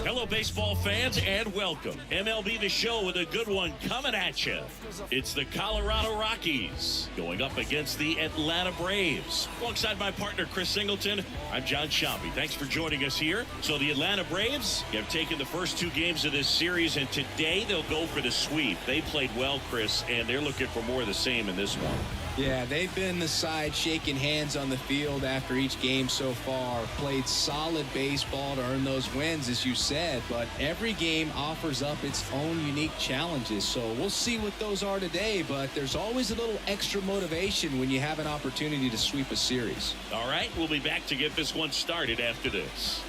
Hello, baseball fans, and welcome. MLB The Show with a good one coming at you. It's the Colorado Rockies going up against the Atlanta Braves. Alongside my partner, Chris Singleton, I'm John Shambi. Thanks for joining us here. So the Atlanta Braves have taken the first two games of this series, and today they'll go for the sweep. They played well, Chris, and they're looking for more of the same in this one. Yeah, they've been the side shaking hands on the field after each game so far. Played solid baseball to earn those wins, as you said, but every game offers up its own unique challenges. So we'll see what those are today, but there's always a little extra motivation when you have an opportunity to sweep a series. All right, we'll be back to get this one started after this.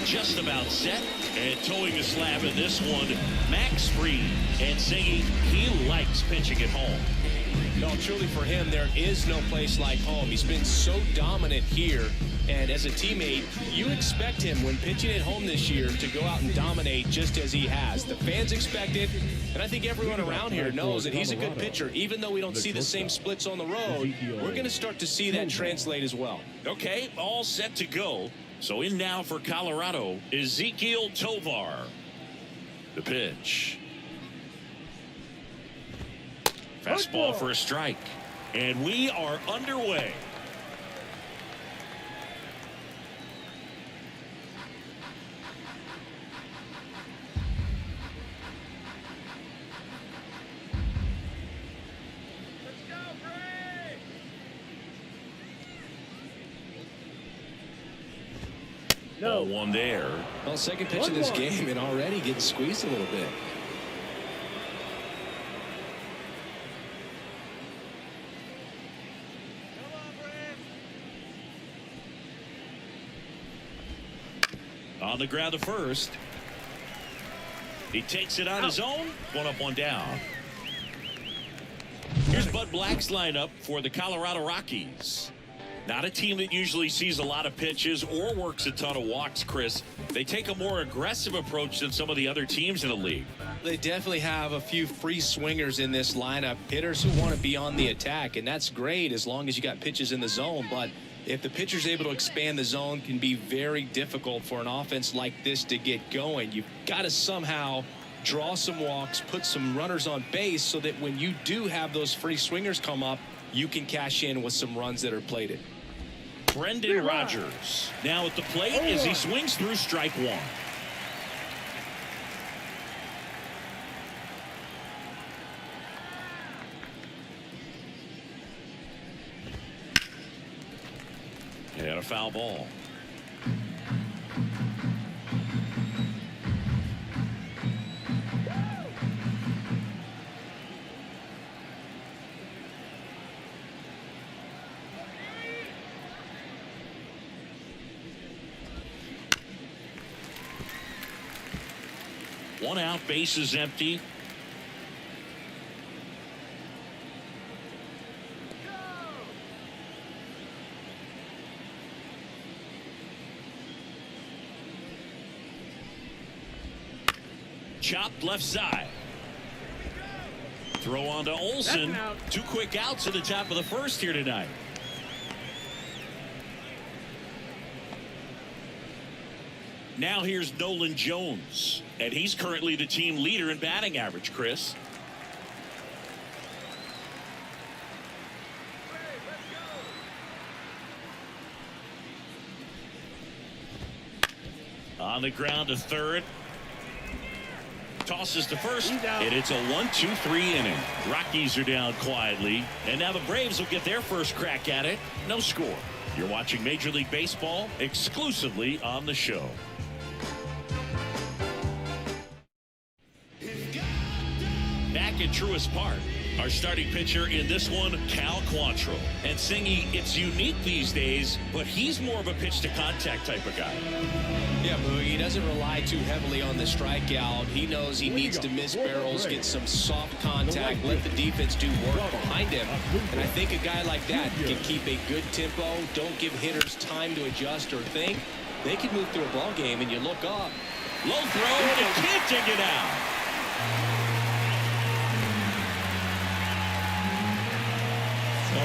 Just about set and towing the slab in this one, Max Fried, and singing he likes pitching at home. No, truly for him, there is no place like home. He's been so dominant here, and as a teammate, you expect him when pitching at home this year to go out and dominate just as he has. The fans expect it, and I think everyone around here knows that he's a good pitcher. Even though we don't see the same splits on the road, we're going to start to see that translate as well. Okay, all set to go. So in now for Colorado, Ezequiel Tovar. The pitch. Fastball for a strike. And we are underway. No. Ball one there. Well, second pitch of this game and already getting squeezed a little bit. On the ground to first. He takes it on his own. One up, one down. Here's Bud Black's lineup for the Colorado Rockies. Not a team that usually sees a lot of pitches or works a ton of walks, Chris. They take a more aggressive approach than some of the other teams in the league. They definitely have a few free swingers in this lineup. Hitters who want to be on the attack, and that's great as long as you got pitches in the zone. But if the pitcher's able to expand the zone, can be very difficult for an offense like this to get going. You've got to somehow draw some walks, put some runners on base so that when you do have those free swingers come up, you can cash in with some runs that are plated. Brendan Rodgers now at the plate as he swings through strike one. And a foul ball. One out, base is empty. Chopped left side. Throw on to Olsen. Two quick outs at the top of the first here tonight. Now here's Nolan Jones, and he's currently the team leader in batting average, Chris. On the ground to third. Tosses to first, and it's a 1-2-3 inning. Rockies are down quietly, and now the Braves will get their first crack at it. No score. You're watching Major League Baseball exclusively on the show. Back at Truist Park, our starting pitcher in this one, Cal Quantrill. And Singy, it's unique these days, but he's more of a pitch-to-contact type of guy. Yeah, Boogie, he doesn't rely too heavily on the strikeout. He knows he needs to miss barrels, get some soft contact, let the defense do work behind him. And I think a guy like that can keep a good tempo, don't give hitters time to adjust or think. They can move through a ball game, and you look up. Low throw, and he can't dig it out.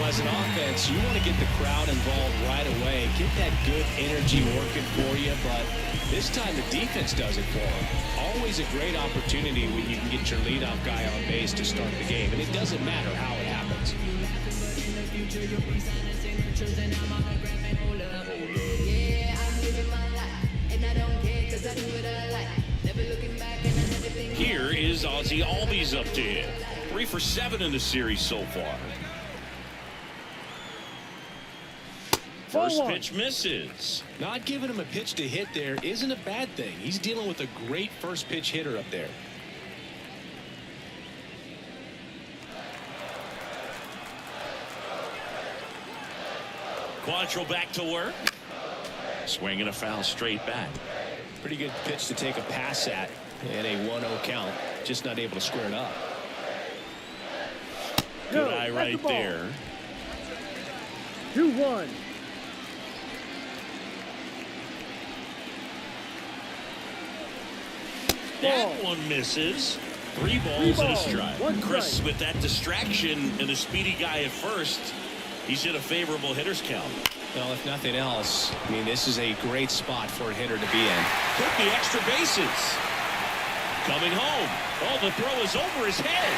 Well, as an offense, you want to get the crowd involved right away. Get that good energy working for you. But this time the defense does it for them. Always a great opportunity when you can get your leadoff guy on base to start the game. And it doesn't matter how it happens. Here is Ozzie Albies up to hit. 3 for 7 in the series so far. First pitch misses. Not giving him a pitch to hit there isn't a bad thing. He's dealing with a great first pitch hitter up there. Quantrill back to work. Swinging a foul straight back. Pretty good pitch to take a pass at in a 1-0 count. Just not able to square it up. Good eye right there. 2-1. That one misses. 3 balls and a strike. Chris, with that distraction and a speedy guy at first, he's in a favorable hitter's count. Well, if nothing else, I mean, this is a great spot for a hitter to be in. Took the extra bases. Coming home. Oh, the throw is over his head.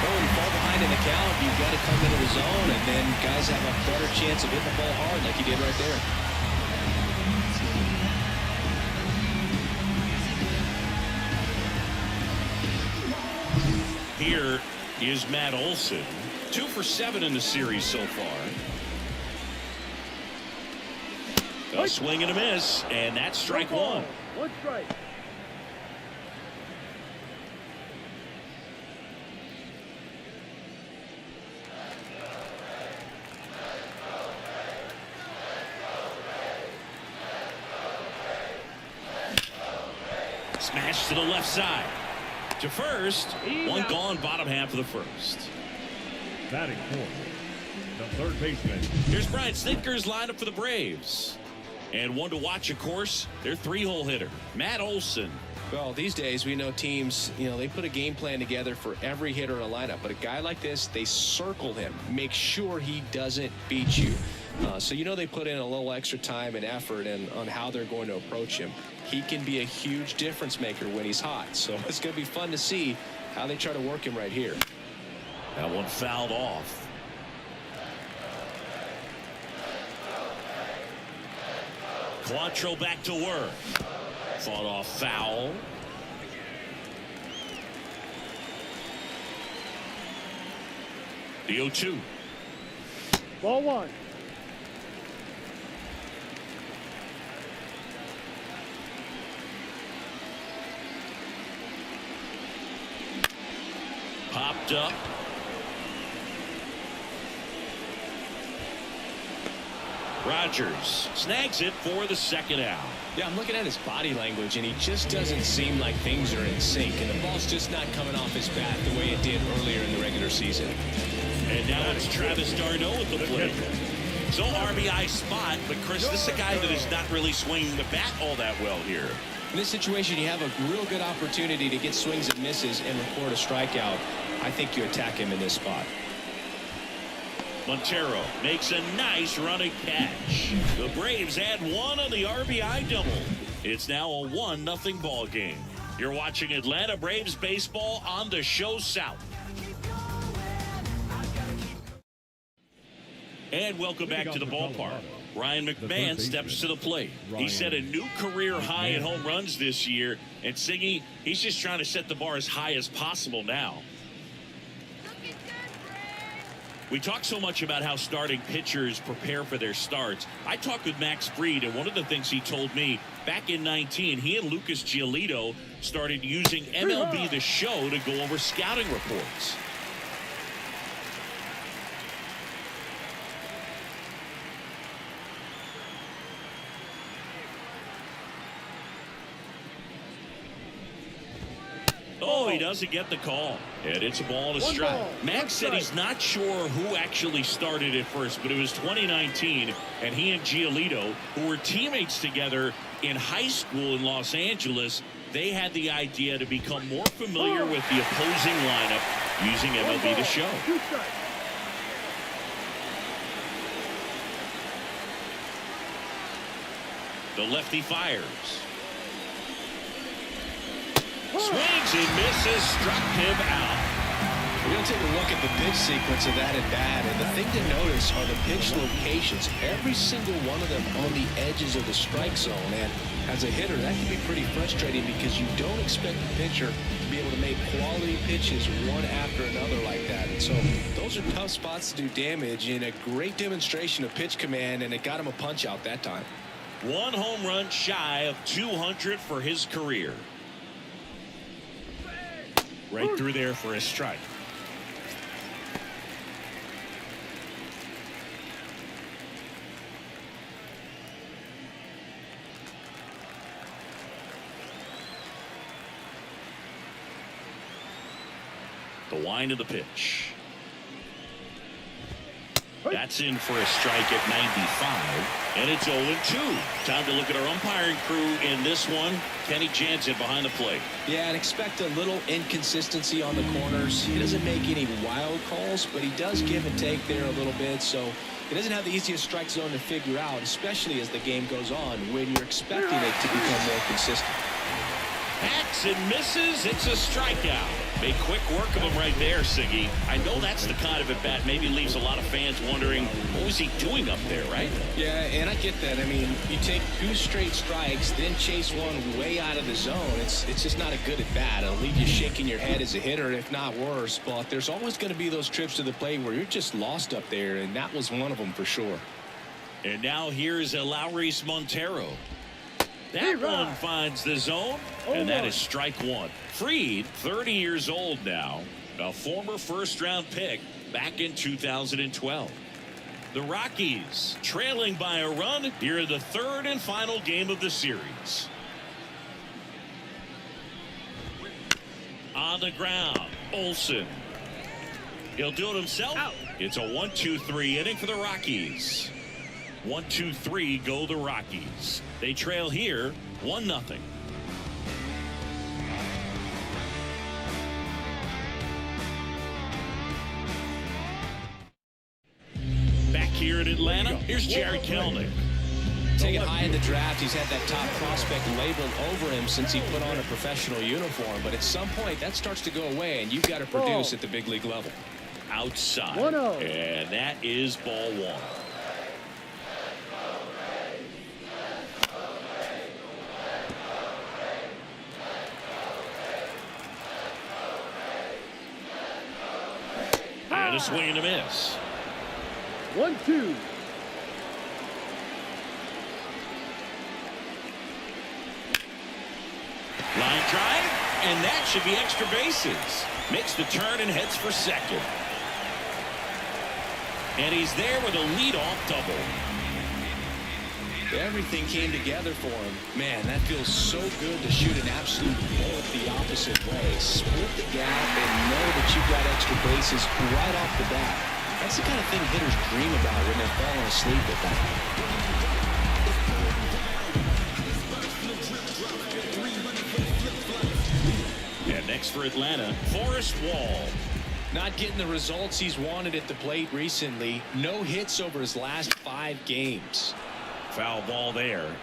When you fall behind in the count, you've got to come into the zone, and then guys have a better chance of hitting the ball hard like he did right there. Here is Matt Olson. 2 for 7 in the series so far. A swing and a miss, and that's strike 1. 1 strike. Smash to the left side. To first. One gone, bottom half of the first. Batting fourth, the third baseman. Here's Brian Snitker's lineup for the Braves. And one to watch, of course, their 3-hole hitter, Matt Olson. Well, these days we know teams, they put a game plan together for every hitter in a lineup. But a guy like this, they circle him, make sure he doesn't beat you. So they put in a little extra time and effort on how they're going to approach him. He can be a huge difference maker when he's hot. So it's going to be fun to see how they try to work him right here. That one fouled off. Quantrill back to work. Fought off foul. The 0-2. Ball 1. Popped up. Rogers snags it for the second out. Yeah, I'm looking at his body language, and he just doesn't seem like things are in sync, and the ball's just not coming off his bat the way it did earlier in the regular season. And now it's Travis d'Arnaud at the plate. So RBI spot, but Chris, this is a guy that is not really swinging the bat all that well here. In this situation, you have a real good opportunity to get swings and misses and record a strikeout. I think you attack him in this spot. Montero makes a nice running catch. The Braves add 1 on the RBI double. It's now a 1-0 ball game. You're watching Atlanta Braves baseball on the Show South. And welcome back to the ballpark. Ryan McMahon steps to the plate. He set a new career high in home runs this year. And Siggy, he's just trying to set the bar as high as possible now. We talk so much about how starting pitchers prepare for their starts. I talked with Max Fried, and one of the things he told me, back in 19, he and Lucas Giolito started using MLB The Show to go over scouting reports. Oh, he doesn't get the call. And it's a ball and a strike. Max said he's not sure who actually started at first, but it was 2019, and he and Giolito, who were teammates together in high school in Los Angeles, they had the idea to become more familiar with the opposing lineup using MLB The Show. The lefty fires. Swings and misses, struck him out. We're going to take a look at the pitch sequence of that at bat, and the thing to notice are the pitch locations. Every single one of them on the edges of the strike zone, and as a hitter, that can be pretty frustrating because you don't expect the pitcher to be able to make quality pitches one after another like that. And so those are tough spots to do damage, and a great demonstration of pitch command, and it got him a punch out that time. One home run shy of 200 for his career. Right through there for a strike. The wind of the pitch. That's in for a strike at 95, and it's 0-2. Time to look at our umpiring crew in this one. Kenny Jansen behind the plate. Yeah, and expect a little inconsistency on the corners. He doesn't make any wild calls, but he does give and take there a little bit, so he doesn't have the easiest strike zone to figure out, especially as the game goes on when you're expecting it to become more consistent. Hacks and misses. It's a strikeout. Made quick work of him right there, Siggy. I know that's the kind of at-bat maybe leaves a lot of fans wondering, what was he doing up there, right? Yeah, and I get that. I mean, you take 2 straight strikes, then chase one way out of the zone. It's just not a good at-bat. It'll leave you shaking your head as a hitter, if not worse. But there's always going to be those trips to the plate where you're just lost up there, and that was one of them for sure. And now here's Lowry's Montero. That one finds the zone, and that is strike one. Fried, 30 years old now, a former first-round pick back in 2012. The Rockies trailing by a run here in the third and final game of the series. On the ground, Olsen. He'll do it himself. Out. It's a 1-2-3 inning for the Rockies. 1-2-3 go the Rockies. They trail here 1-0. Back here in Atlanta, here's Jerry Kelnick. Taken high in the draft, he's had that top prospect labeled over him since he put on a professional uniform. But at some point, that starts to go away, and you've got to produce at the big league level. Outside. And that is ball one. And a swing and a miss. 1-2. Line drive, and that should be extra bases. Makes the turn and heads for second. And he's there with a leadoff double. Everything came together for him. Man, that feels so good to shoot an absolute bolt the opposite way. Split the gap and know that you've got extra bases right off the bat. That's the kind of thing hitters dream about when they're falling asleep at that. And next for Atlanta, Forrest Wall. Not getting the results he's wanted at the plate recently. No hits over his last 5 games. Foul ball there.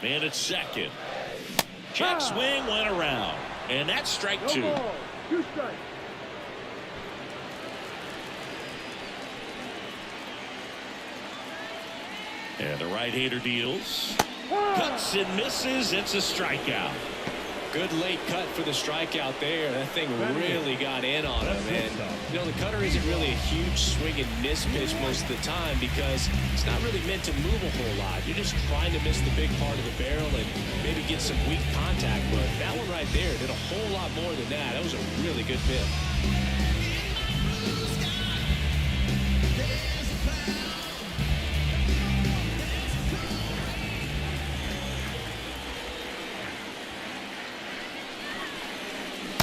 And it's second. Check swing went around. And that's strike 2. 2 strikes. And the right-hander deals. Cuts and misses. It's a strikeout. Good late cut for the strikeout there. That thing really got in on him. And, you know, the cutter isn't really a huge swing and miss pitch most of the time because it's not really meant to move a whole lot. You're just trying to miss the big part of the barrel and maybe get some weak contact. But that one right there did a whole lot more than that. That was a really good pitch.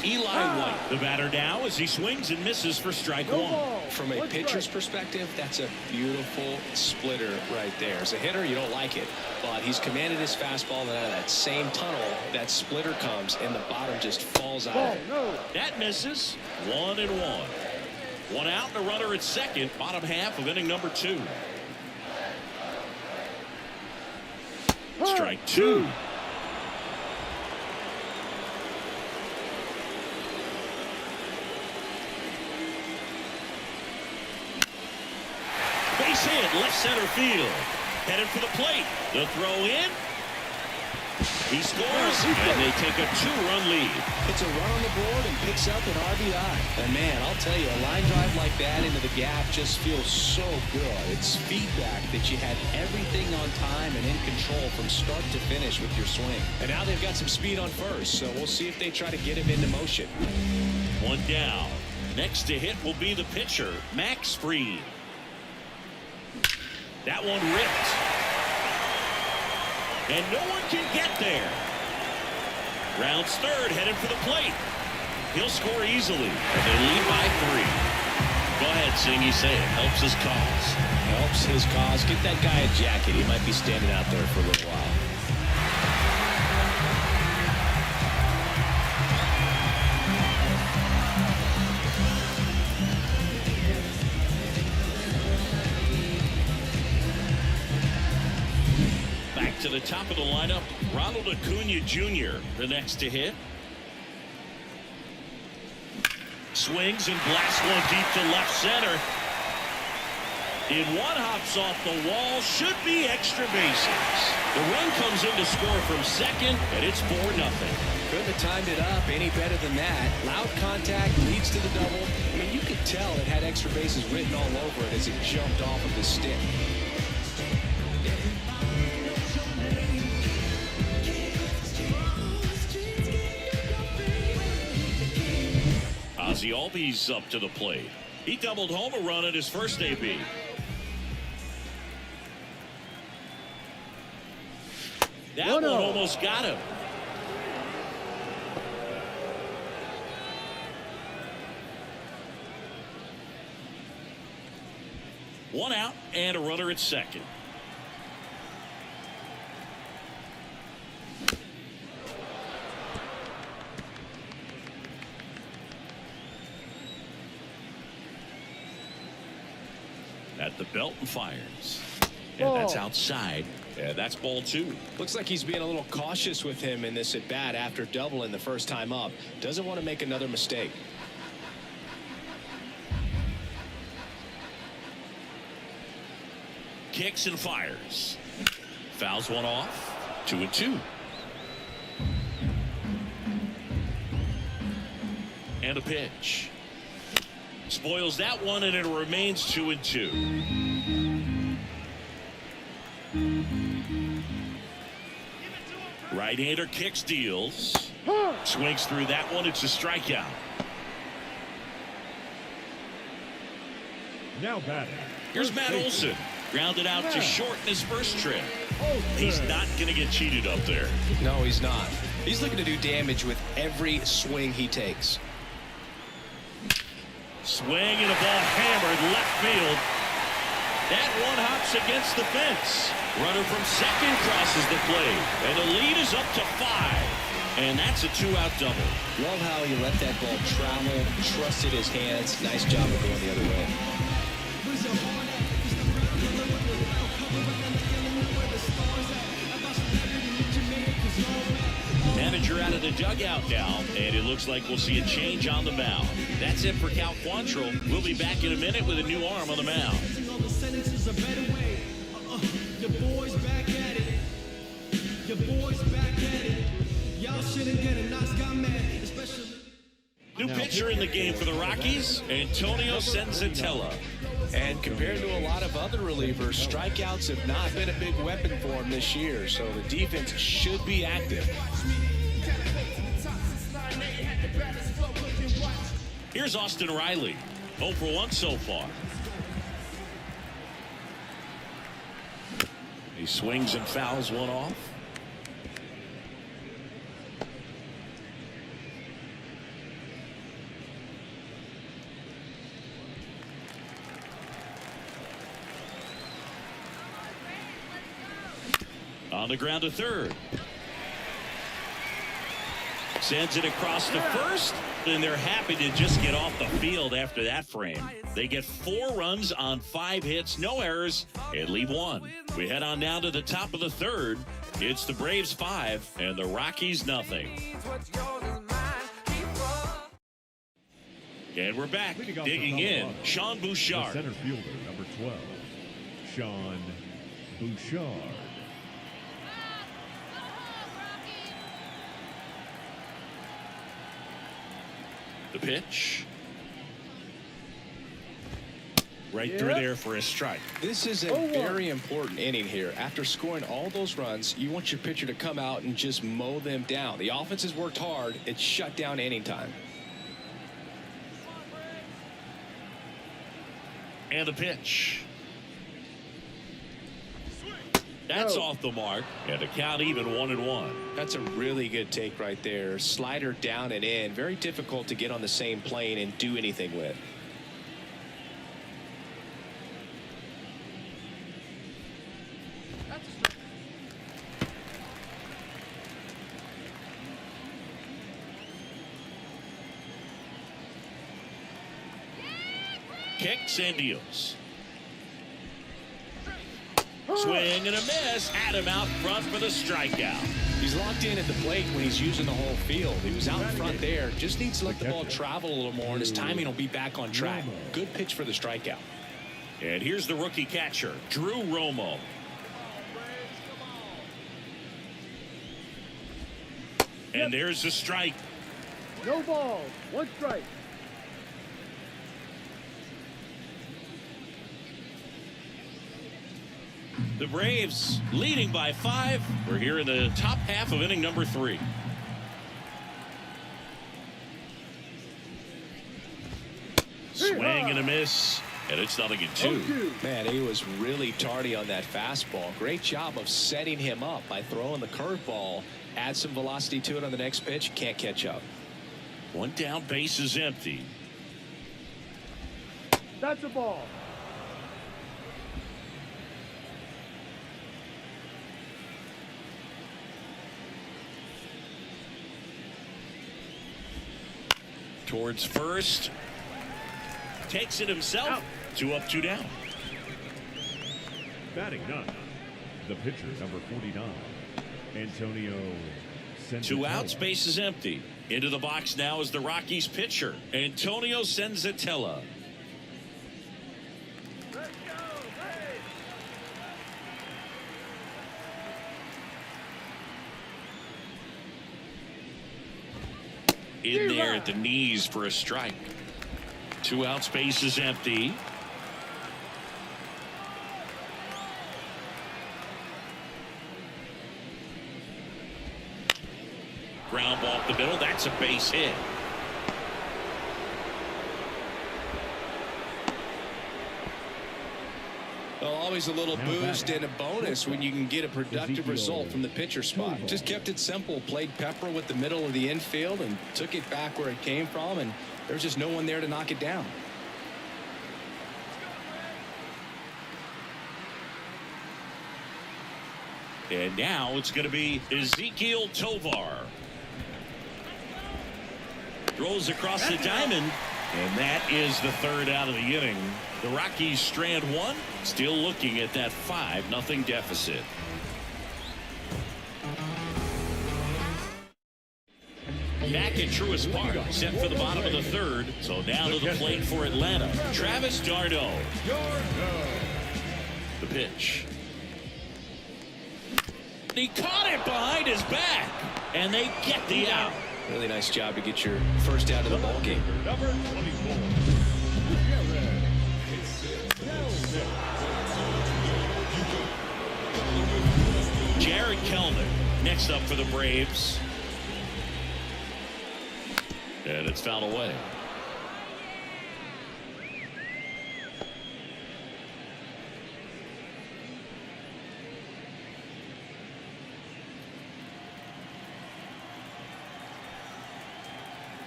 Eli White, the batter now, as he swings and misses for strike one. From a pitcher's perspective, that's a beautiful splitter right there. As a hitter, you don't like it, but he's commanded his fastball, and out of that same tunnel, that splitter comes, and the bottom just falls out of it. That misses. 1-1. One out and a runner at second, bottom half of inning number 2. Strike 2. Base hit, left center field. Headed for the plate. The throw in. He scores, and they take a 2-run lead. It's a run on the board and picks up an RBI. And man, I'll tell you, a line drive like that into the gap just feels so good. It's feedback that you had everything on time and in control from start to finish with your swing. And now they've got some speed on first, so we'll see if they try to get him into motion. One down. Next to hit will be the pitcher, Max Fried. That one ripped. And no one can get there. Rounds third, headed for the plate. He'll score easily, and they lead by 3. Go ahead, Singy, say it. Helps his cause. Helps his cause. Get that guy a jacket. He might be standing out there for a little while. To the top of the lineup, Ronald Acuna Jr., the next to hit. Swings and blasts one deep to left center. In one, hops off the wall, should be extra bases. The run comes in to score from second, and it's 4-0. Couldn't have timed it up any better than that. Loud contact leads to the double. I mean, you could tell it had extra bases written all over it as it jumped off of his stick. Ozzie Albies up to the plate. He doubled home a run at his first AB. That one almost got him. One out and a runner at second. At the belt and fires. And that's outside. Yeah, that's ball 2. Looks like he's being a little cautious with him in this at bat after doubling the first time up. Doesn't want to make another mistake. Kicks and fires. Fouls one off. 2-2. And a pitch. Spoils that one, and it remains 2-2. Right-hander kicks, deals. Swings through that one. It's a strikeout. Now batting. Here's Matt Olson. Grounded out to short in his first trip. He's not going to get cheated up there. No, he's not. He's looking to do damage with every swing he takes. Swing and a ball hammered left field. That one hops against the fence. Runner from second crosses the plate, and the lead is up to 5. And that's a 2-out double. Love how he let that ball travel, trusted his hands. Nice job of going the other way. Manager out of the dugout now, and it looks like we'll see a change on the mound. That's it for Cal Quantrill. We'll be back in a minute with a new arm on the mound. New pitcher in the game for the Rockies, Antonio Senzatella. And compared to a lot of other relievers, strikeouts have not been a big weapon for him this year, so the defense should be active. Here's Austin Riley. 0 for 1 so far. He swings and fouls one off. On the ground to third. Sends it across to first, and they're happy to just get off the field after that frame. They get 4 runs on 5 hits, no errors, and leave 1. We head on down to the top of the third. It's the Braves 5 and the Rockies nothing. And we're back. Digging in, Sean Bouchard. The center fielder, number 12, Sean Bouchard. The pitch. Right through there for a strike. This is a very important inning here. After scoring all those runs, you want your pitcher to come out and just mow them down. The offense has worked hard. It's shut down inning time. And the pitch. That's off the mark. And the count even 1-1. That's a really good take right there. Slider down and in. Very difficult to get on the same plane and do anything with. Kicks and deals. Swing and a miss. Adam out front for the strikeout. He's locked in at the plate when he's using the whole field. He was out in front there. Just needs to let the ball travel a little more, and his timing will be back on track. Good pitch for the strikeout. And here's the rookie catcher, Drew Romo. And there's the strike. No ball. 1 strike. The Braves leading by 5. We're here in the top half of inning number 3. Swing and a miss. And it's 0-2. Man, he was really tardy on that fastball. Great job of setting him up by throwing the curveball. Add some velocity to it on the next pitch. Can't catch up. 1 down, base is empty. That's a ball. Towards first. Takes it himself. Out. 2 up, 2 down. Batting 9, the pitcher, number 49, Antonio Senzatella. 2 outs, base is empty. Into the box now is the Rockies pitcher, Antonio Senzatella. In there at the knees for a strike. 2 outs, base is empty. Ground ball up the middle. That's a base hit. Well, always a little boost and a bonus when you can get a productive result from the pitcher spot. Just kept it simple. Played pepper with the middle of the infield and took it back where it came from, and there's just no one there to knock it down. And now it's going to be Ezekiel Tovar. Throws across the diamond, and that is the 3rd out of the inning. The Rockies strand 1, still looking at that 5-0 deficit. Back at Truist Park, set for the bottom of the 3rd. So now to the plate for Atlanta, Travis d'Arnaud. The pitch. He caught it behind his back, and they get the out. Really nice job to get your first out of the ball game. Number 24. Jared Kelnick next up for the Braves. And it's fouled away.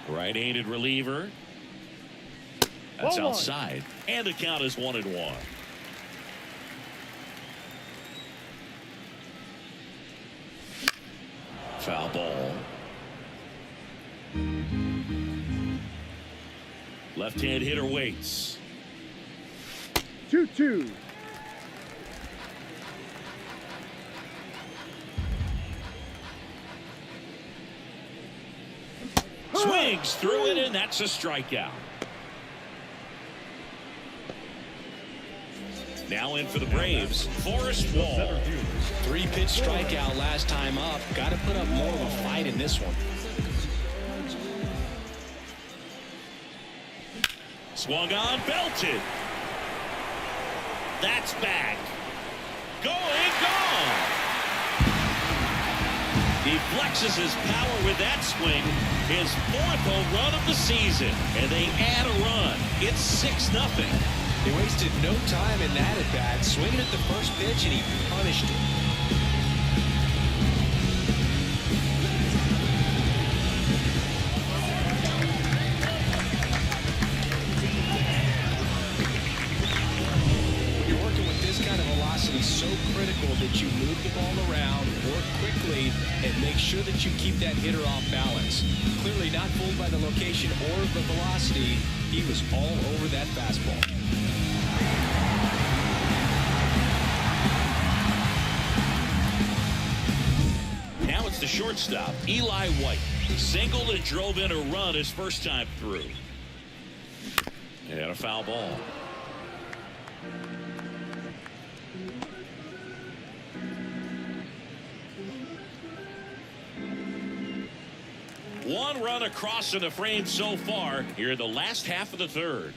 Right-handed reliever. That's outside. And the count is 1-1. Foul ball. Left-hand hitter waits. 2-2. Swings through it, and that's a strikeout. Now in for the Braves, Forrest Wall. 3-pitch strikeout last time up. Got to put up more of a fight in this one. Swung on, belted. That's back. Going, gone. He flexes his power with that swing. His 4th home run of the season. And they add a run. It's 6-0. He wasted no time in that at bat, swinging at the first pitch, and he punished it. When you're working with this kind of velocity, so critical that you move the ball around, work quickly, and make sure that you keep that hitter off balance. Clearly not fooled by the location or the velocity. He was all over that fastball. Now it's the shortstop, Eli White. Singled and drove in a run his first time through. And a foul ball. One run across in the frame so far here in the last half of the 3rd.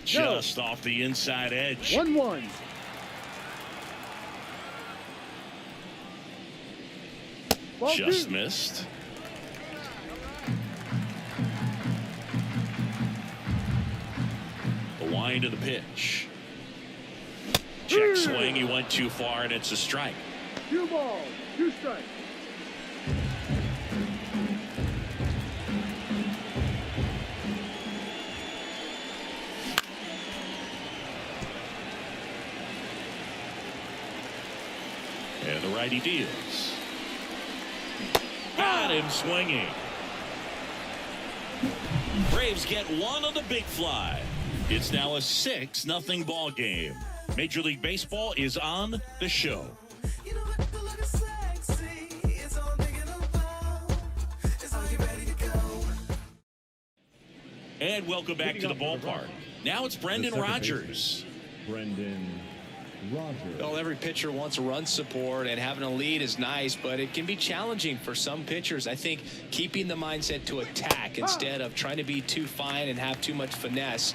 Just off the inside edge. 1-1. Ball Just 2. missed. The wind of the pitch. Check swing. He went too far, and it's a strike. 2 balls, 2 strikes. And the righty deals. Got him swinging. Braves get one on the big fly. It's now a 6-0 ball game. Major League Baseball is on the show. And welcome back to the ballpark. Now it's Brendan Rodgers. Brendan Rodgers. Well, every pitcher wants run support, and having a lead is nice, but it can be challenging for some pitchers. I think keeping the mindset to attack instead of trying to be too fine and have too much finesse.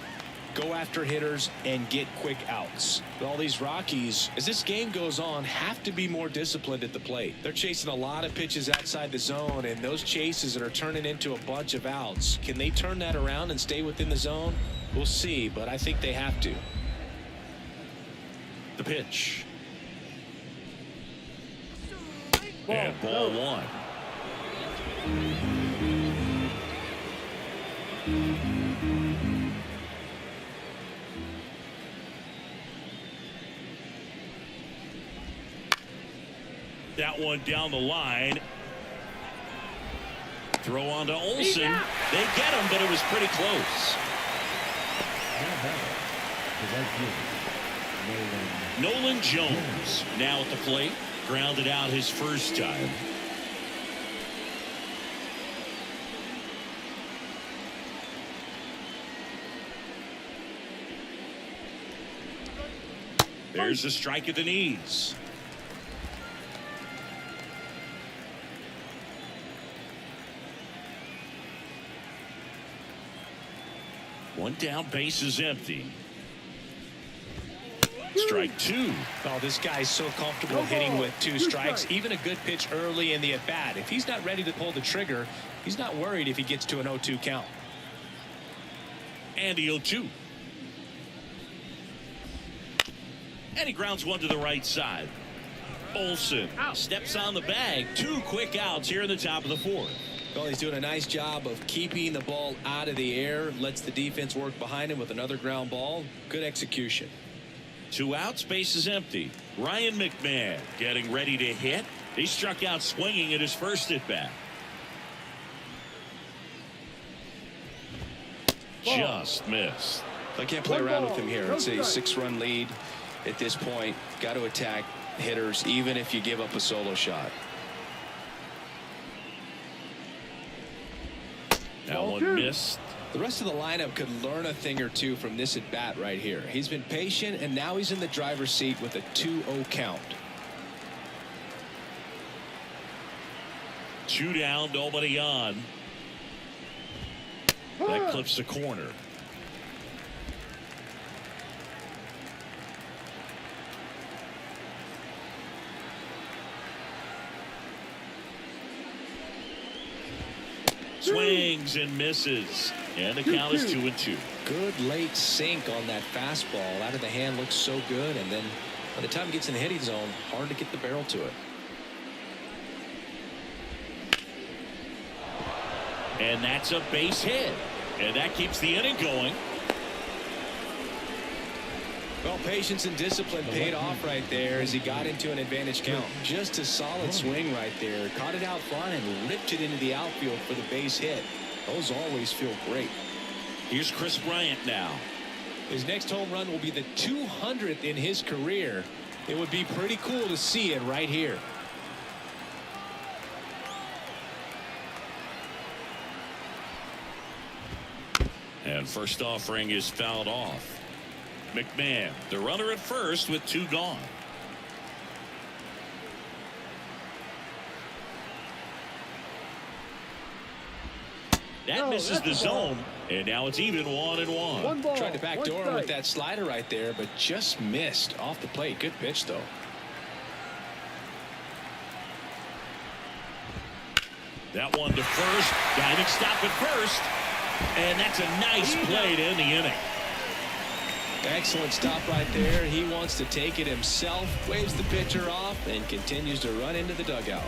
Go after hitters and get quick outs. But all these Rockies, as this game goes on, have to be more disciplined at the plate. They're chasing a lot of pitches outside the zone, and those chases that are turning into a bunch of outs. Can they turn that around and stay within the zone? We'll see, but I think they have to. The pitch. And ball 1. That one down the line. Throw on to Olsen. They get him, but it was pretty close. Nolan Jones now at the plate. Grounded out his first time. There's a strike at the knees. One down, base is empty. Strike 2. Oh, this guy's so comfortable hitting with 2 strikes. Even a good pitch early in the at-bat. If he's not ready to pull the trigger, he's not worried if he gets to an 0-2 count. And the 0-2. And he grounds one to the right side. Olsen steps on the bag. 2 quick outs here in the top of the 4th. Well, he's doing a nice job of keeping the ball out of the air. Lets the defense work behind him with another ground ball. Good execution. 2 outs, base is empty. Ryan McMahon getting ready to hit. He struck out swinging at his first at bat. Just missed. I can't play around with him here. It's a 6-run lead at this point. Got to attack hitters even if you give up a solo shot. That one missed. The rest of the lineup could learn a thing or two from this at bat right here. He's been patient, and now he's in the driver's seat with a 2-0 count. 2 down, nobody on. That clips the corner. Swings and misses, and the count is 2-2. Good late sink on that fastball. Out of the hand, looks so good, and then by the time it gets in the hitting zone, hard to get the barrel to it. And that's a base hit, and that keeps the inning going. Well, patience and discipline paid off right there as he got into an advantage count. Just a solid swing right there. Caught it out front and ripped it into the outfield for the base hit. Those always feel great. Here's Chris Bryant now. His next home run will be the 200th in his career. It would be pretty cool to see it right here. And first offering is fouled off. McMahon, the runner at first with 2 gone. That misses the zone, and now it's even 1-1. One ball, Tried to backdoor one him with strike. that slider right there, but just missed off the plate. Good pitch, though. That one to first. Diving stop at first. And that's a nice play to end the inning. Excellent stop right there. He wants to take it himself, waves the pitcher off, and continues to run into the dugout.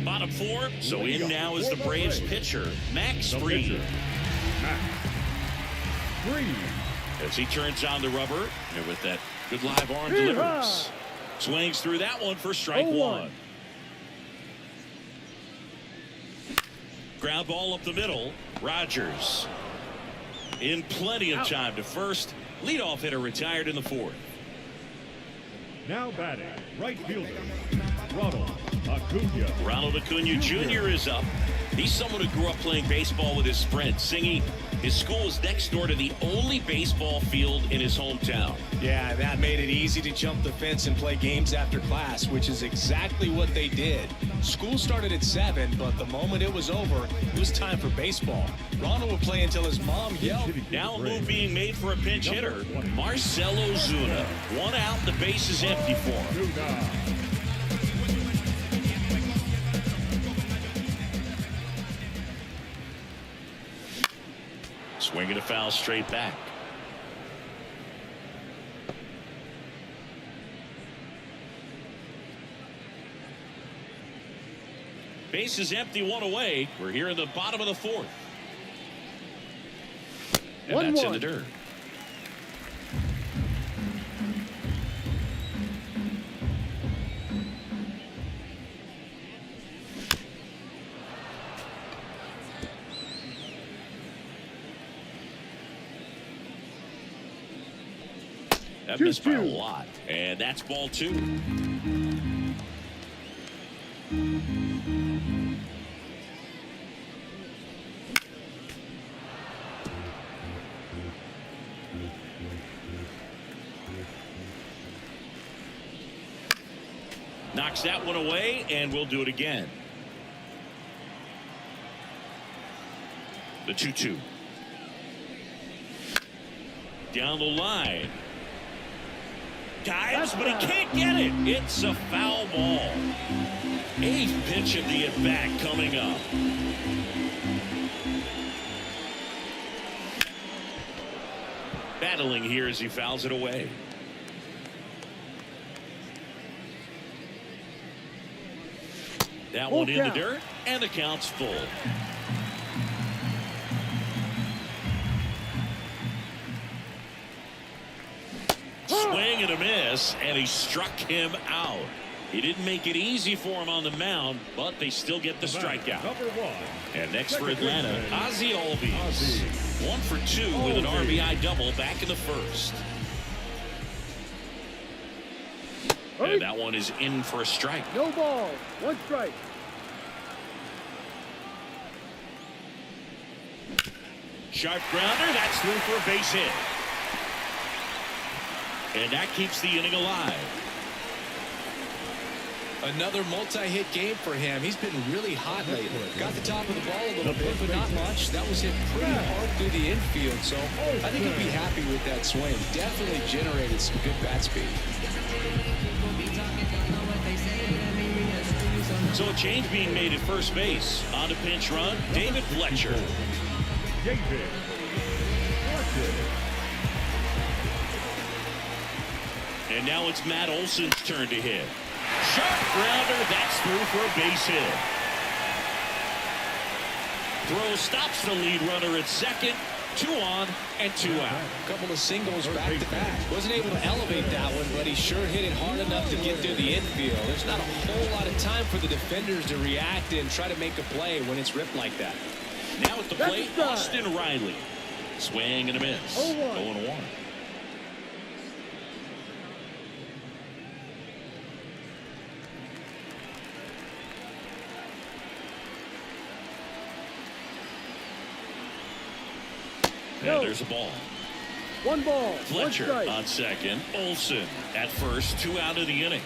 Bottom 4. So in now is the Braves pitcher, Max Fried. As he turns on the rubber, and with that good live arm delivers. Swings through that one for strike 1. Ground ball up the middle. Rogers in plenty of time to first. Leadoff hitter retired in the 4th. Now batting, right fielder, Ronald Acuna. Ronald Acuna Jr. is up. He's someone who grew up playing baseball with his friends. Singing, his school is next door to the only baseball field in his hometown. Yeah, that made it easy to jump the fence and play games after class, which is exactly what they did. School started at 7, but the moment it was over, it was time for baseball. Ronald would play until his mom yelled. Now a move being made for a pinch hitter, Marcell Ozuna. 1 out, the base is empty for him. Swinging a foul straight back. Base is empty, 1 away. We're here in the bottom of the 4th. And that's in the dirt. That missed by a lot. And that's ball 2. Knocks that one away, and we'll do it again. The 2-2. Down the line. Dives, but he can't get it. It's a foul ball. 8th pitch of the at-bat coming up. Battling here as he fouls it away. That one in the dirt, and the count's full. Swing and a miss, and he struck him out. He didn't make it easy for him on the mound, but they still get the strikeout. Number 1. And next for Atlanta, Ozzie Albies. 1 for 2 with an RBI double back in the first. And that one is in for a strike. No ball. 1 strike. Sharp grounder. That's through for a base hit. And that keeps the inning alive. Another multi-hit game for him. He's been really hot lately. Got the top of the ball a little bit, but not much. That was hit pretty hard through the infield, so I think he'll be happy with that swing. Definitely generated some good bat speed. So a change being made at first base. On to pinch run, David Fletcher. David Fletcher. And now it's Matt Olson's turn to hit. Sharp grounder, that's through for a base hit. Throw stops the lead runner at second. 2 on and 2 out. A couple of singles back to back. Wasn't able to elevate that one, but he sure hit it hard enough to get through the infield. There's not a whole lot of time for the defenders to react and try to make a play when it's ripped like that. Now at the plate, Austin Riley. Swing and a miss. 0-1. And there's a ball. 1 ball. Fletcher 1 strike. on second. Olson at first. 2 out of the inning.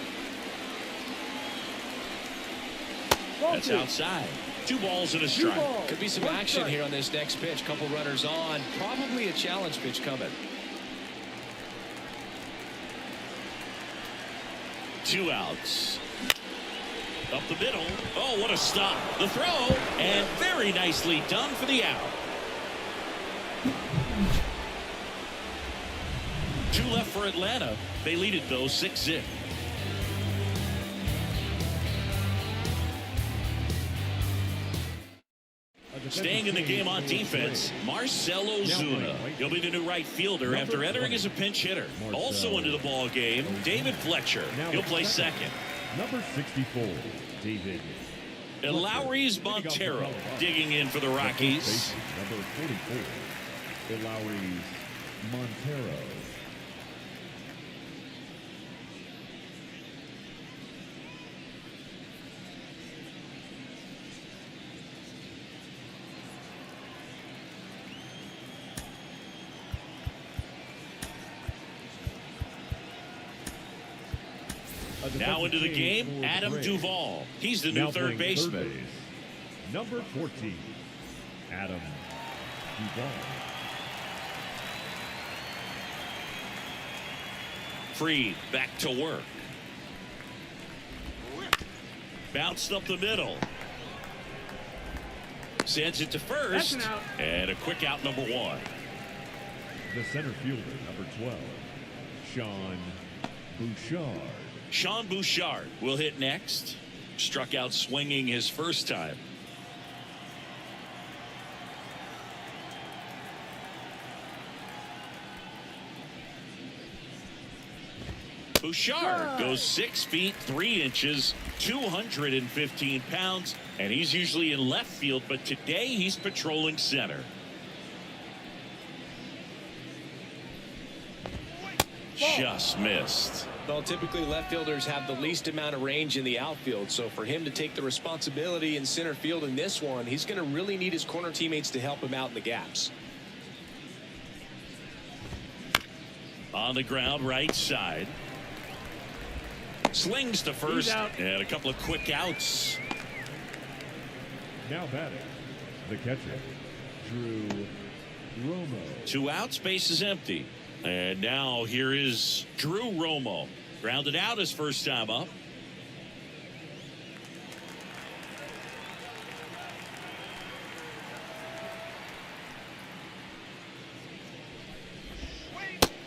That's outside. 2 balls and a strike. Could be some action here on this next pitch. Couple runners on. Probably a challenge pitch coming. 2 outs. Up the middle. Oh, what a stop. The throw. And very nicely done for the out. 2 left for Atlanta. They lead it, though, 6-0. Staying in the game on defense, Marcell Ozuna. He'll be the new right fielder after entering as a pinch hitter. Also into the ball game, David Fletcher. He'll play second. Number 64, David. And Lowry's Montero digging in for the Rockies. Number 44, Lowry's Montero. Now into the game, Adam Duvall. He's the new third baseman. Number 14, Adam Duvall. Freed back to work. Bounced up the middle. Sends it to first. And a quick out, number 1. The center fielder, number 12, Sean Bouchard. Sean Bouchard will hit next. Struck out swinging his first time. Bouchard goes 6 feet 3 inches, 215 pounds, and he's usually in left field, but today he's patrolling center. Just missed. Well, typically left fielders have the least amount of range in the outfield, so for him to take the responsibility in center field in this one, he's going to really need his corner teammates to help him out in the gaps. On the ground, right side. Slings to first, and a couple of quick outs. Now batting, the catcher, Drew Romo. 2 outs, base is empty. And now here is Drew Romo. Grounded out his first time up.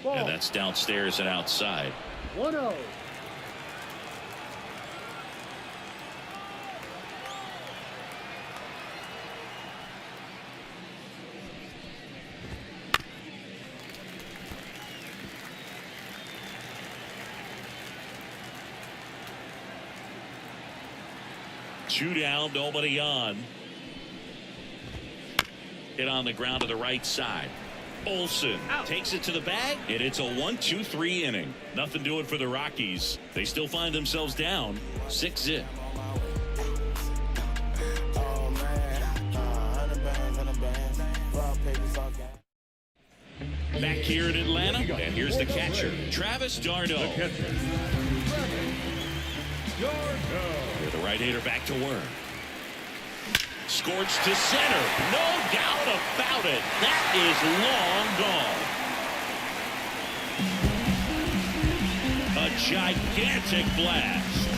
And that's downstairs and outside. 1-0. 2 down, nobody on. Hit on the ground to the right side. Olsen takes it to the bag, and it's a 1-2-3 inning. Nothing doing for the Rockies. They still find themselves down 6-0. Back here in Atlanta, and here's the catcher, Travis d'Arnaud. With the right-hander back to work. Scorched to center. No doubt about it. That is long gone. A gigantic blast.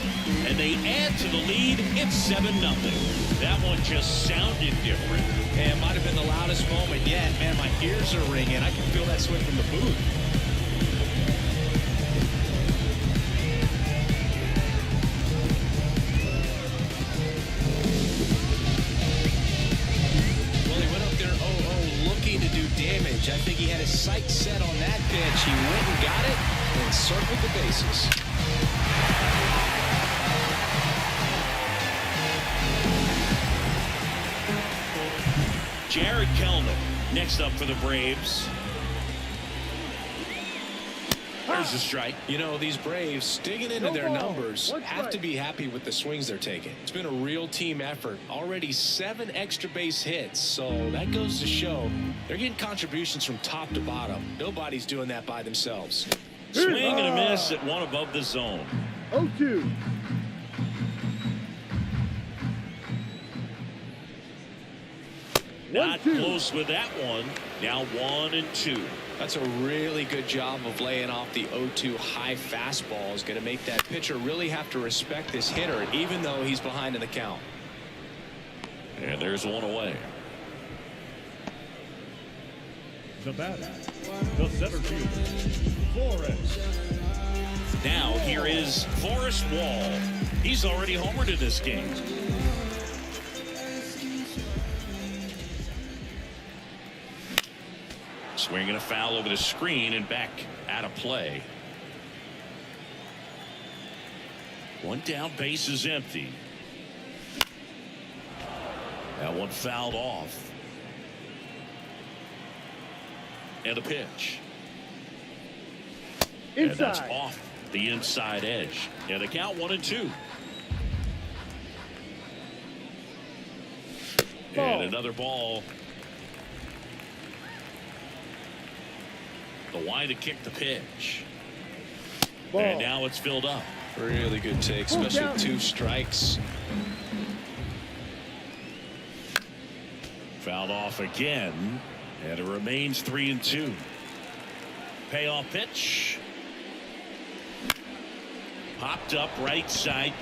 And they add to the lead. It's 7-0. That one just sounded different. And it might have been the loudest moment yet. Man, my ears are ringing. I can feel that swing from the booth. Damage. I think he had his sights set on that pitch. He went and got it and circled the bases. Jared Kelman next up for the Braves. There's a strike. You know, these Braves, digging into their numbers, have to be happy with the swings they're taking. It's been a real team effort. Already 7 extra base hits, so that goes to show they're getting contributions from top to bottom. Nobody's doing that by themselves. Swing and a miss at one above the zone. 0-2. Not close with that one. Now 1-2. That's a really good job of laying off the 0-2 high fastball. Is going to make that pitcher really have to respect this hitter, even though he's behind in the count. And there's one away. The batter, the center fielder, Flores. Now here is Forrest Wall. He's already homered in this game. Swinging a foul over the screen and back out of play. One down, base is empty. That one fouled off. And a pitch. Inside. And that's off the inside edge. And the count 1-2. And another ball. The wind to kick the pitch. Ball. And now it's filled up. Really good take, especially with 2 strikes. Fouled off again. And it remains 3-2. Payoff pitch. Popped up right side.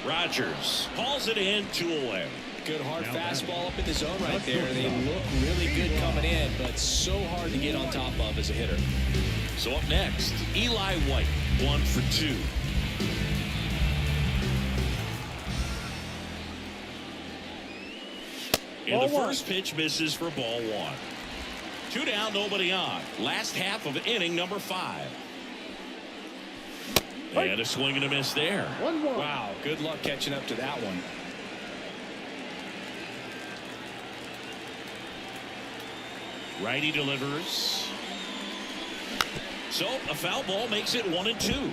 Rogers hauls it in, 2 away. Good hard fastball up in the zone right there. They look really good coming in, but so hard to get on top of as a hitter. So up next, Eli White, 1 for 2. And the first pitch misses for ball 1. 2 down, nobody on. Last half of inning number 5. And a swing and a miss there. 1-1. Wow, good luck catching up to that one. Righty delivers. So a foul ball makes it 1-2.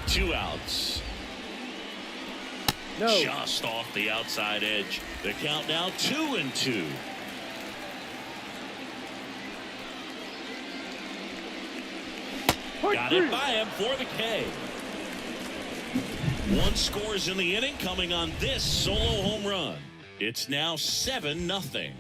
2 outs. No. Just off the outside edge. The count now 2-2. Got it by him for the K. 1 scores in the inning, coming on this solo home run. It's now 7-0.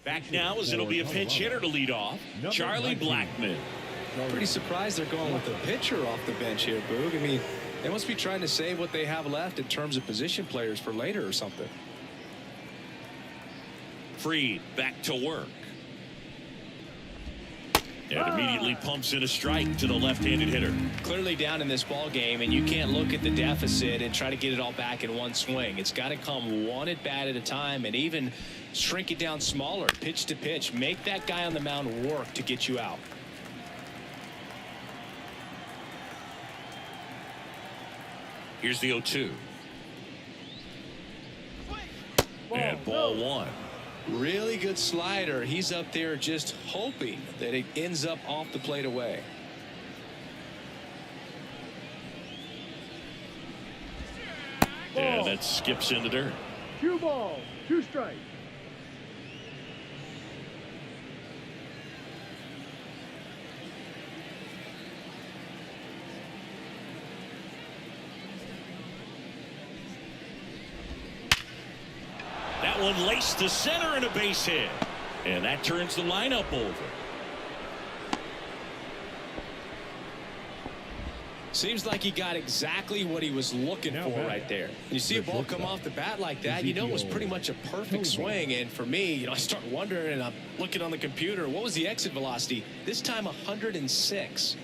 Back now as it'll be a pinch hitter to lead off, Charlie Blackmon. Pretty surprised they're going with the pitcher off the bench here, Boog. I mean, they must be trying to save what they have left in terms of position players for later or something. Freed back to work. And immediately pumps in a strike to the left-handed hitter. Clearly down in this ball game, and you can't look at the deficit and try to get it all back in one swing. It's got to come one at bat at a time, and even shrink it down smaller, pitch to pitch. Make that guy on the mound work to get you out. Here's the 0-2. And ball one. Really good slider. He's up there just hoping that it ends up off the plate away. And that skips in the dirt. 2 balls, 2 strikes. That one laced to center and a base hit. And that turns the lineup over. Seems like he got exactly what he was looking for right there. You see a ball come off the bat like that, you know it was pretty much a perfect swing. And for me, I start wondering, and I'm looking on the computer, what was the exit velocity? This time 106.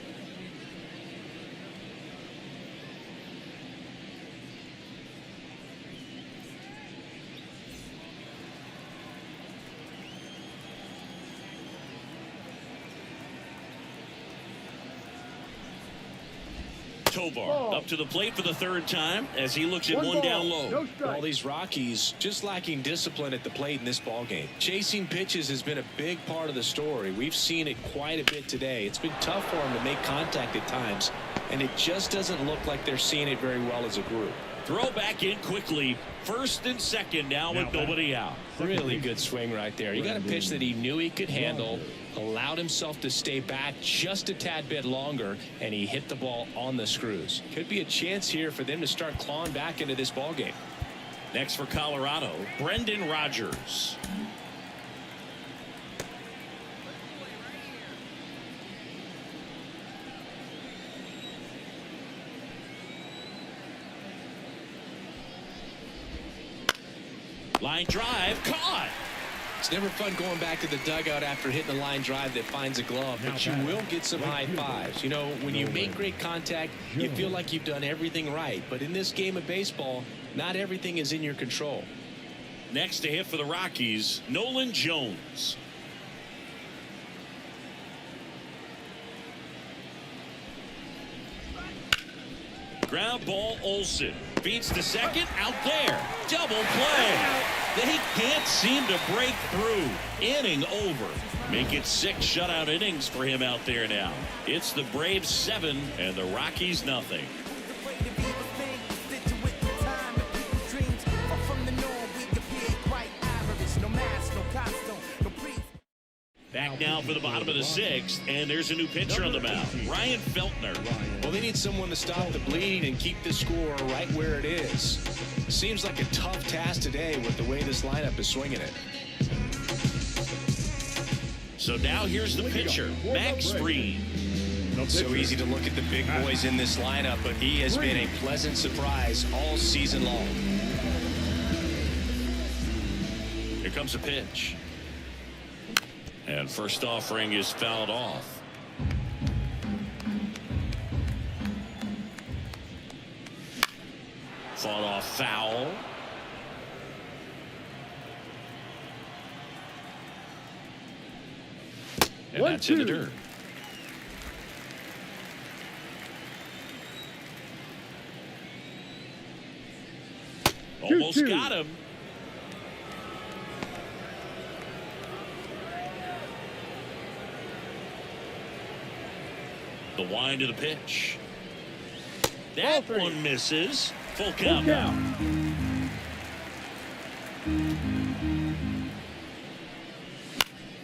Tovar up to the plate for the 3rd time as he looks at one down low. No strike. All these Rockies just lacking discipline at the plate in this ball game. Chasing pitches has been a big part of the story. We've seen it quite a bit today. It's been tough for them to make contact at times, and it just doesn't look like they're seeing it very well as a group. Throw back in quickly. 1st and 2nd now with nobody out. Really good swing right there. You got a pitch that he knew he could handle, allowed himself to stay back just a tad bit longer, and he hit the ball on the screws. Could be a chance here for them to start clawing back into this ball game. Next for Colorado, Brendan Rodgers. Line drive, caught. It's never fun going back to the dugout after hitting a line drive that finds a glove, but you will get some high fives. You know, when you make great contact, you feel like you've done everything right. But in this game of baseball, not everything is in your control. Next to hit for the Rockies, Nolan Jones. Ground ball, Olsen. Beats to second, out there. Double play. They can't seem to break through. Inning over. Make it 6 shutout innings for him out there now. It's the Braves 7 and the Rockies nothing. Back now for the bottom of the 6th, and there's a new pitcher on the mound, Ryan Feltner. Well, they need someone to stop the bleed and keep the score right where it is. Seems like a tough task today with the way this lineup is swinging it. So now here's the pitcher, Max Fried. So easy to look at the big boys in this lineup, but he has been a pleasant surprise all season long. Here comes a pitch. And first offering is fouled off. Fought off foul. And that's in the dirt. Almost got him. The wind of the pitch. That one misses. Full count now.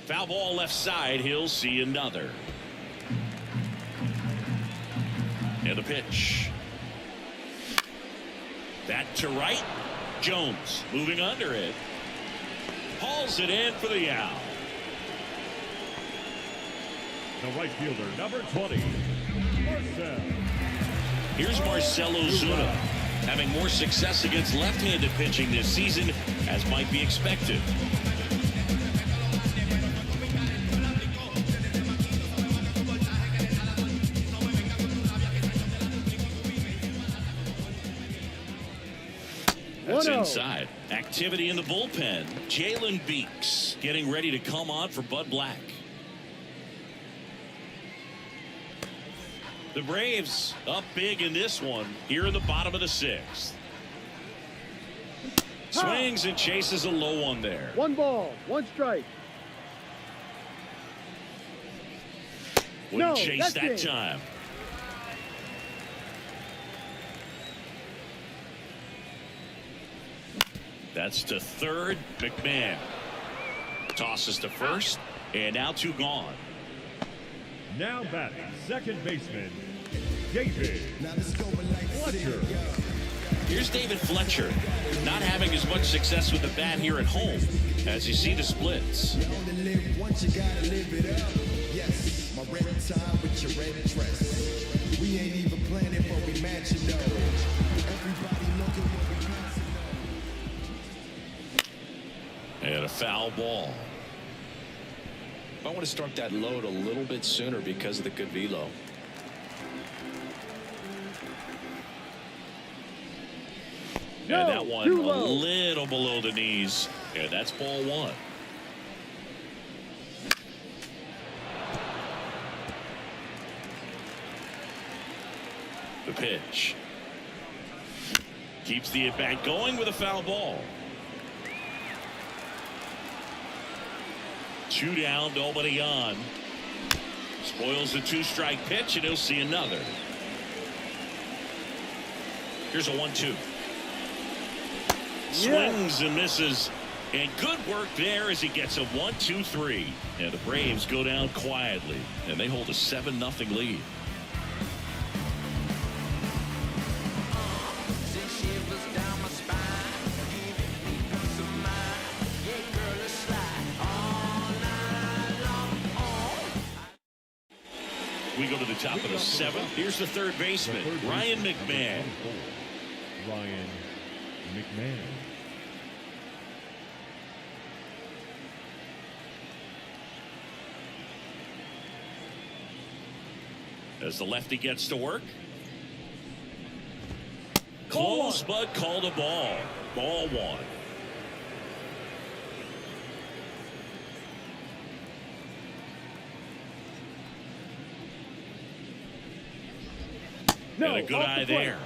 Foul ball left side. He'll see another. And the pitch. That to right. Jones moving under it. Hauls it in for the out. The right fielder, number 20, Marcell. Here's Marcell Ozuna, having more success against left-handed pitching this season, as might be expected. That's 1-0. inside. Activity in the bullpen. Jalen Beeks getting ready to come on for Bud Black. The Braves up big in this one here in the bottom of the 6th. Swings and chases a low one there. 1 ball, 1 strike. Wouldn't No, chase that's that it. time. That's to third. McMahon tosses to first, and now 2 gone. Now batting second baseman, David Fletcher. Here's David Fletcher, not having as much success with the bat here at home as you see the splits. And a foul ball. I want to start that load a little bit sooner because of the good velo. No, And that one too a low. little below the knees. And that's ball 1. The pitch. Keeps the at-bat going with a foul ball. 2 down, nobody on. Spoils the 2-strike pitch, and he'll see another. Here's a 1-2. Swings and misses. And good work there as he gets a 1-2-3. And the Braves go down quietly, and they hold a 7-0 lead. We go to the top of the 7th. Here's the third baseman, Ryan McMahon. Ryan McMahon. As the lefty gets to work. Close, but called a ball. Ball 1. No, And a good off the eye plate. there.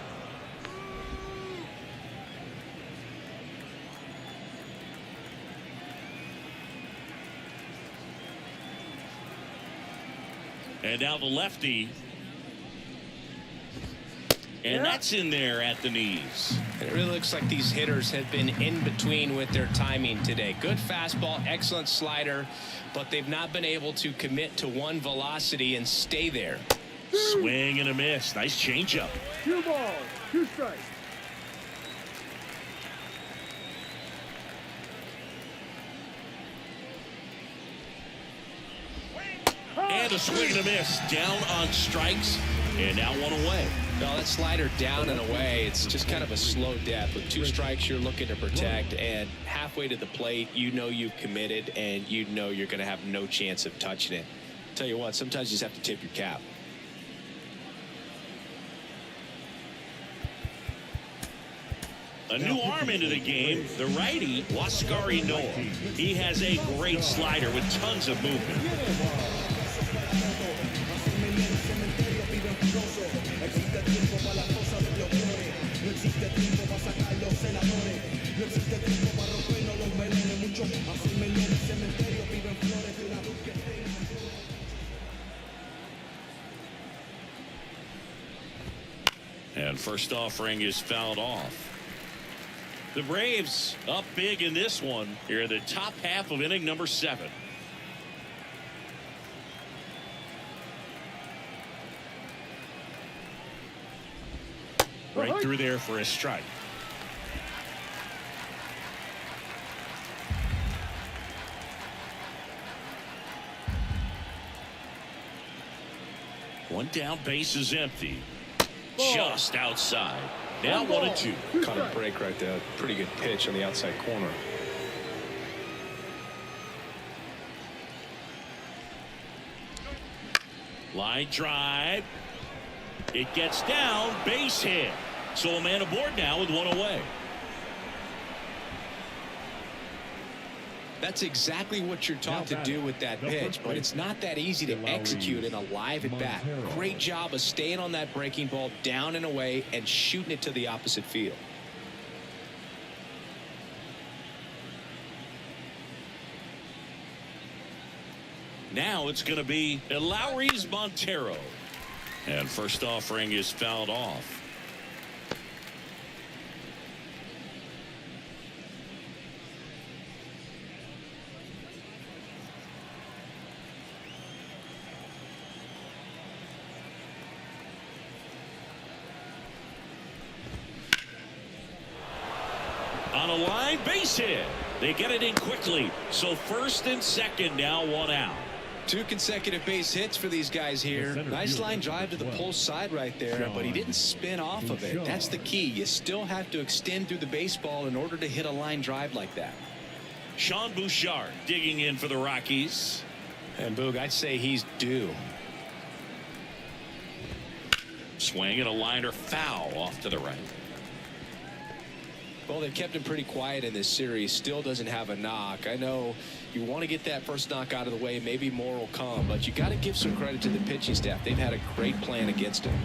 And now the lefty. And that's in there at the knees. It really looks like these hitters have been in between with their timing today. Good fastball, excellent slider, but they've not been able to commit to one velocity and stay there. Swing and a miss. Nice changeup. 2 balls, 2 strikes. And a swing and a miss. Down on strikes. And now 1 away. No, that slider down and away, it's just kind of a slow death. With 2 strikes, you're looking to protect, and halfway to the plate, you know you've committed, and you know you're going to have no chance of touching it. Tell you what, sometimes you just have to tip your cap. A new arm into the game, the righty, Waskari Noah. He has a great slider with tons of movement. And first offering is fouled off. The Braves up big in this one here in the top half of inning number 7. Right through there for a strike. One down, base is empty. Just outside. Now 1-2. Caught a break right there. Pretty good pitch on the outside corner. Line drive. It gets down, base hit. So a man aboard now with 1 away. That's exactly what you're taught to do with that pitch, but it's not that easy to execute in a live at bat. Great job of staying on that breaking ball down and away and shooting it to the opposite field. Now it's going to be Lowry's Montero. And first offering is fouled off. On a line, base hit. They get it in quickly. So first and second, now one out. 2 consecutive base hits for these guys here. Nice line drive to the pull side right there, but he didn't spin off of it. That's the key. You still have to extend through the baseball in order to hit a line drive like that. Sean Bouchard digging in for the Rockies. And Boog, I'd say he's due. Swing and a liner foul off to the right. Well, they've kept him pretty quiet in this series. Still doesn't have a knock. I know you want to get that first knock out of the way. Maybe more will come, but you got to give some credit to the pitching staff. They've had a great plan against him.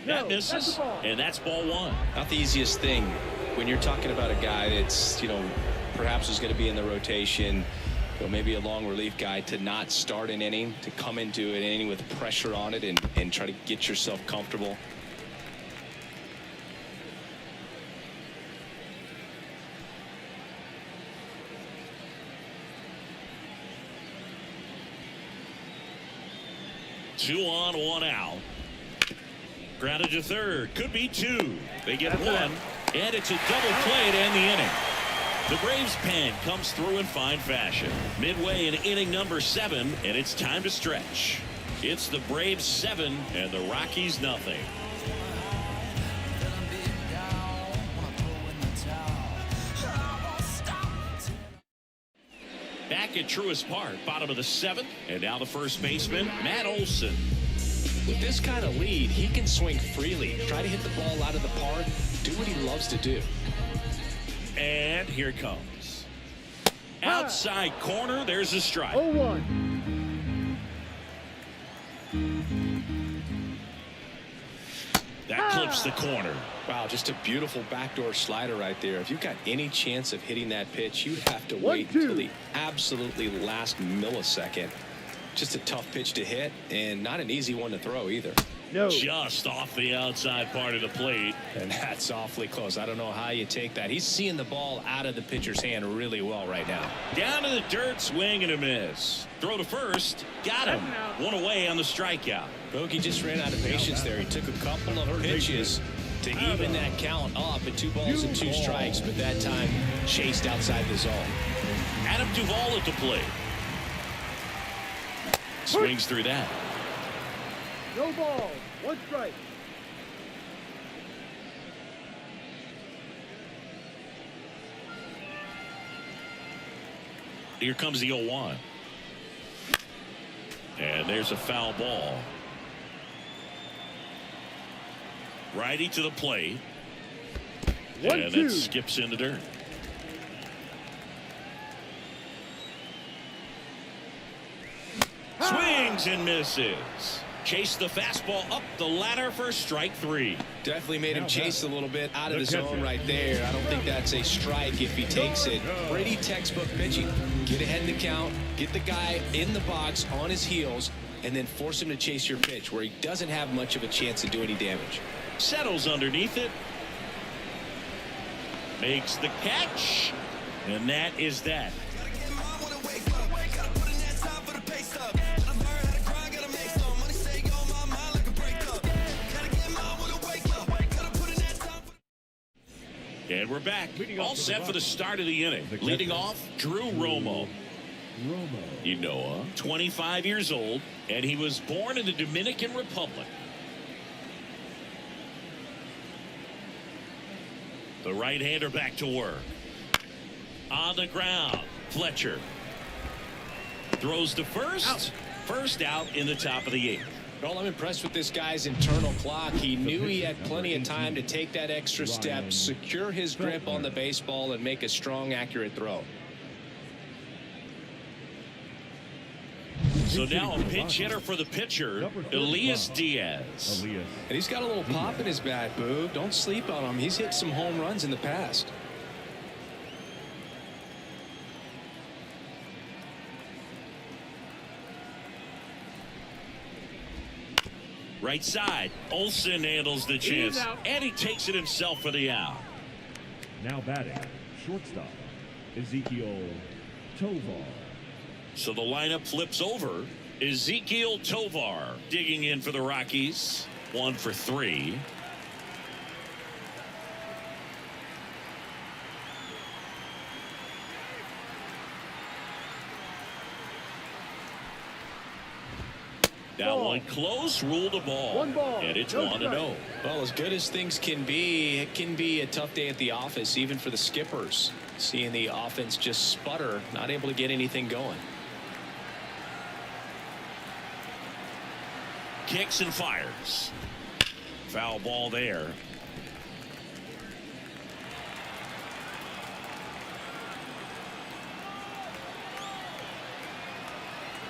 That misses, and that's ball one. Not the easiest thing when you're talking about a guy that's, perhaps is going to be in the rotation, maybe a long relief guy, to not start an inning, to come into an inning with pressure on it and try to get yourself comfortable. Two on, one out. Grounded to third. Could be two. They get one, and it's a double play to end the inning. The Braves pen comes through in fine fashion. Midway in inning number 7, and it's time to stretch. It's the Braves 7 and the Rockies nothing. Back at Truist Park, bottom of the 7th, and now the first baseman, Matt Olson. With this kind of lead, he can swing freely, try to hit the ball out of the park, do what he loves to do. And here it comes. Outside corner, there's a strike. 0-1. That clips the corner. Wow, just a beautiful backdoor slider right there. If you've got any chance of hitting that pitch, you'd have to wait until the absolutely last millisecond. Just a tough pitch to hit, and not an easy one to throw either. No. Just off the outside part of the plate. And that's awfully close. I don't know how you take that. He's seeing the ball out of the pitcher's hand really well right now. Down to the dirt, swing and a miss. Throw to first. Got him. One away on the strikeout. Bogey just ran out of patience there. He took a couple of pitches to even that count up at 2 balls and 2 strikes, but that time chased outside the zone. Adam Duvall at the plate. Swings through that. No ball. 1 strike. Here comes the 0-1. And there's a foul ball. Righty to the plate. 1-2. And that skips in the dirt. Swings and misses. Chase the fastball up the ladder for strike 3. Definitely made him chase a little bit out of the zone right there. I don't think that's a strike if he takes it. Pretty textbook pitching. Get ahead in the count, get the guy in the box on his heels, and then force him to chase your pitch where he doesn't have much of a chance to do any damage. Settles underneath it. Makes the catch. And that is that. And we're back. All set for the start of the inning. Leading off, Drew Romo. You know, 25 years old, and he was born in the Dominican Republic. The right-hander back to work. On the ground, Fletcher throws to first. First out in the top of the 8th. Well, I'm impressed with this guy's internal clock. He knew he had plenty of time to take that extra step, secure his grip on the baseball, and make a strong, accurate throw. So now a pinch hitter for the pitcher, Elias Diaz. And he's got a little pop in his bat, Boo. Don't sleep on him. He's hit some home runs in the past. Right side, Olsen handles the chance, and he takes it himself for the out. Now batting, shortstop, Ezekiel Tovar. So the lineup flips over. Ezekiel Tovar digging in for the Rockies. 1 for 3. That one close, ruled a ball. 1 ball, And it's no 1-0. Well, as good as things can be, it can be a tough day at the office, even for the skippers. Seeing the offense just sputter, not able to get anything going. Kicks and fires. Foul ball there.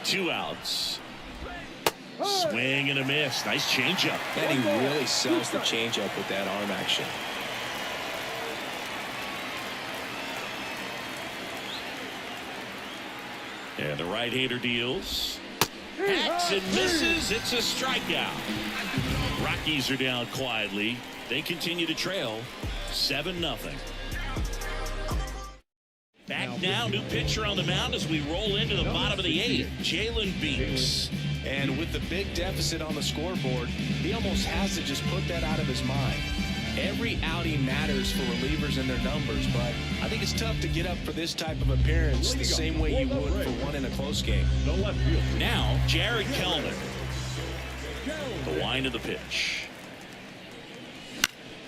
Two outs. Swing and a miss. Nice changeup. And he really sells the changeup with that arm action. And the right-hander deals. Hacks and misses. It's a strikeout. Rockies are down quietly. They continue to trail 7-0. Back now, new pitcher on the mound as we roll into the bottom of the 8th. Jalen Beeks. And with the big deficit on the scoreboard, he almost has to just put that out of his mind. Every outing matters for relievers and their numbers, but I think it's tough to get up for this type of appearance the same way you would for one in a close game. Now, Jared Kellner. The wind of the pitch.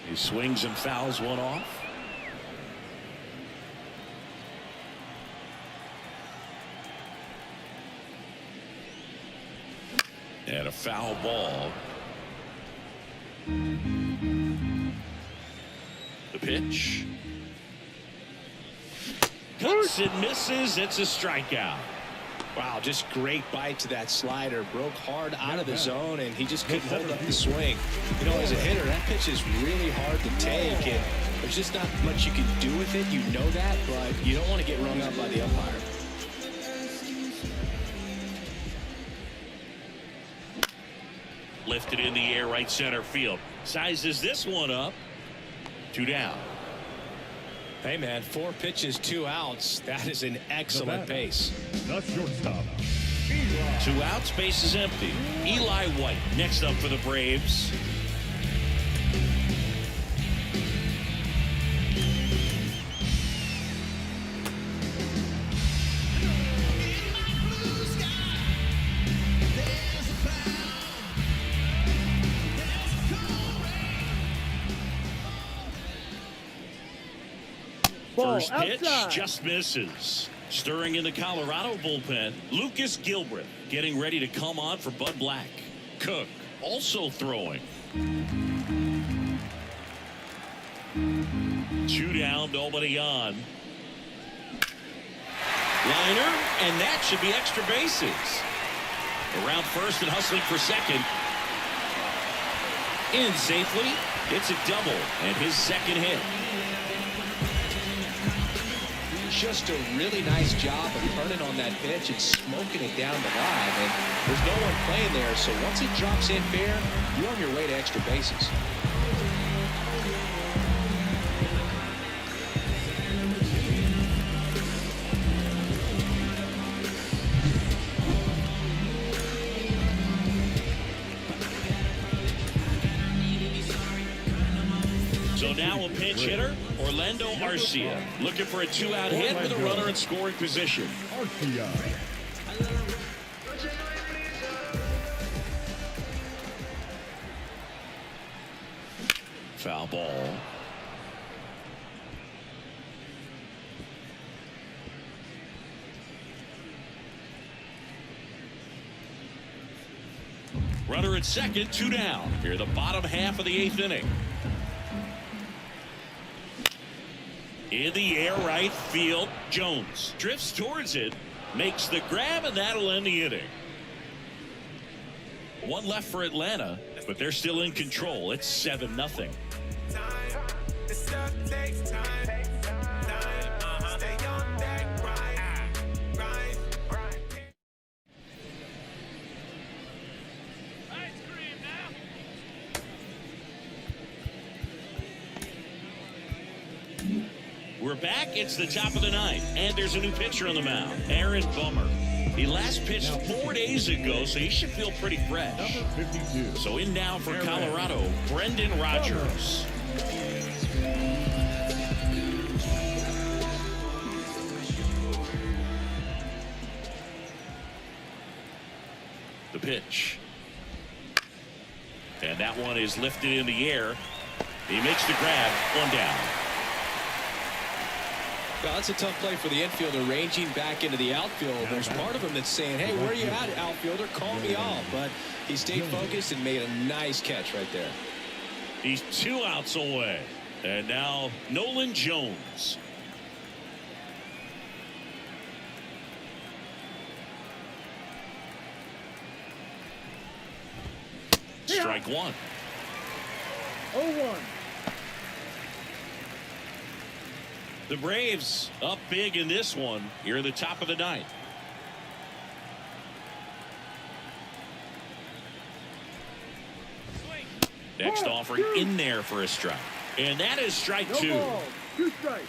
He swings and fouls one off. And a foul ball. The pitch. Cuts and misses. It's a strikeout. Wow, just great bite to that slider. Broke hard out of the zone, and he just couldn't hold up the swing. You know, as a hitter, that pitch is really hard to take, and there's just not much you can do with it. You know that, but you don't want to get rung up by the umpire. Lifted in the air, right center field. Sizes this one up. 2 down. Hey, man, 4 pitches, 2 outs. That is an excellent pace. The shortstop, 2 outs, base is empty. Eli White next up for the Braves. First pitch just misses. Stirring in the Colorado bullpen, Lucas Gilbreth getting ready to come on for Bud Black. Cook also throwing. 2 down, nobody on. Liner, and that should be extra bases. Around first and hustling for second. In safely. It's a double and his second hit. Just a really nice job of turning on that pitch and smoking it down the line. And there's no one playing there, so once it drops in fair, you're on your way to extra bases. So now a pinch hitter, Orlando Arcia, looking for a 2-out hit with a runner in scoring position. Arcia. Foul ball. Runner at second, 2 down. Here the bottom half of the 8th inning. In the air, right field. Jones drifts towards it, makes the grab, and that'll end the inning. 1 left for Atlanta, but they're still in control. It's 7-0. We're back. It's the top of the 9th, and there's a new pitcher on the mound, Aaron Bummer. He last pitched 4 days ago, so he should feel pretty fresh. Number 52. So in now for Colorado, Brendan Rodgers. The pitch. And that one is lifted in the air. He makes the grab, 1 down. Well, that's a tough play for the infielder, ranging back into the outfield. There's part of him that's saying, hey, where are you at, outfielder? Call me off. But he stayed focused and made a nice catch right there. He's 2 outs away. And now Nolan Jones. Strike 1. 0-1. The Braves up big in this one here at the top of the 9th. Next offering in there for a strike. And that is strike 2. No ball. 2 strikes.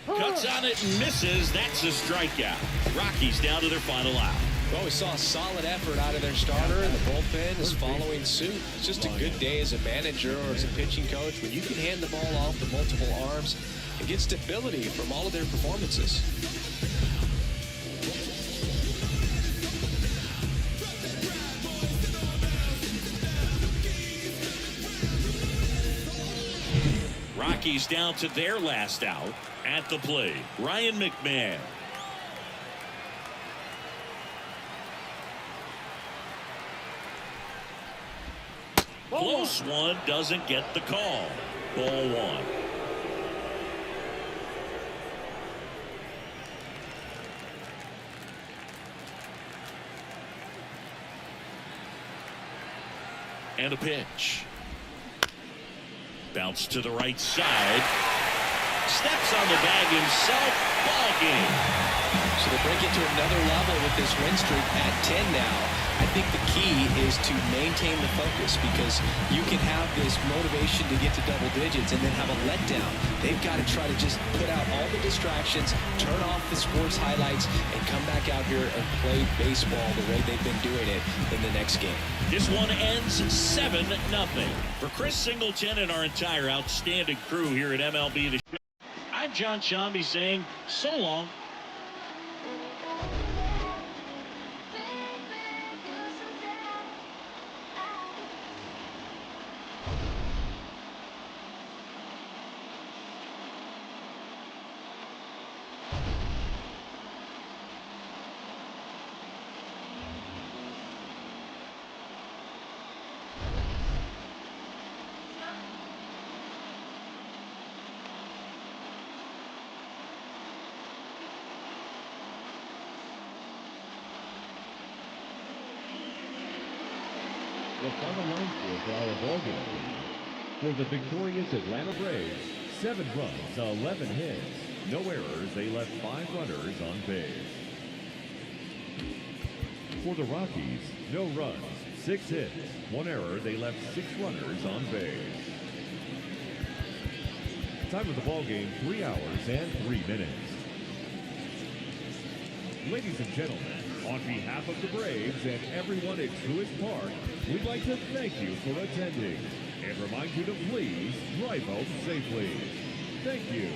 Cuts on it and misses. That's a strikeout. Rockies down to their final out. Well, we saw a solid effort out of their starter, and the bullpen is following suit. It's just a good day as a manager or as a pitching coach when you can hand the ball off to multiple arms and get stability from all of their performances. Rockies down to their last out. At the plate, Ryan McMahon. Close one, doesn't get the call. Ball 1. And a pitch. Bounce to the right side. Steps on the bag himself. Ball game. So they break it to another level with this win streak at 10 now. I think the key is to maintain the focus, because you can have this motivation to get to double digits and then have a letdown. They've got to try to just put out all the distractions, turn off the sports highlights, and come back out here and play baseball the way they've been doing it in the next game. This one ends 7-0. For Chris Singleton and our entire outstanding crew here at MLB The Show, I'm John Shambi saying so long. The final line score for our ballgame. For the victorious Atlanta Braves, 7 runs, 11 hits, no errors. They left 5 runners on base. For the Rockies, no runs, 6 hits, 1 error. They left 6 runners on base. Time of the ballgame, 3 hours and 3 minutes. Ladies and gentlemen, on behalf of the Braves and everyone at Truist Park, we'd like to thank you for attending and remind you to please drive home safely. Thank you.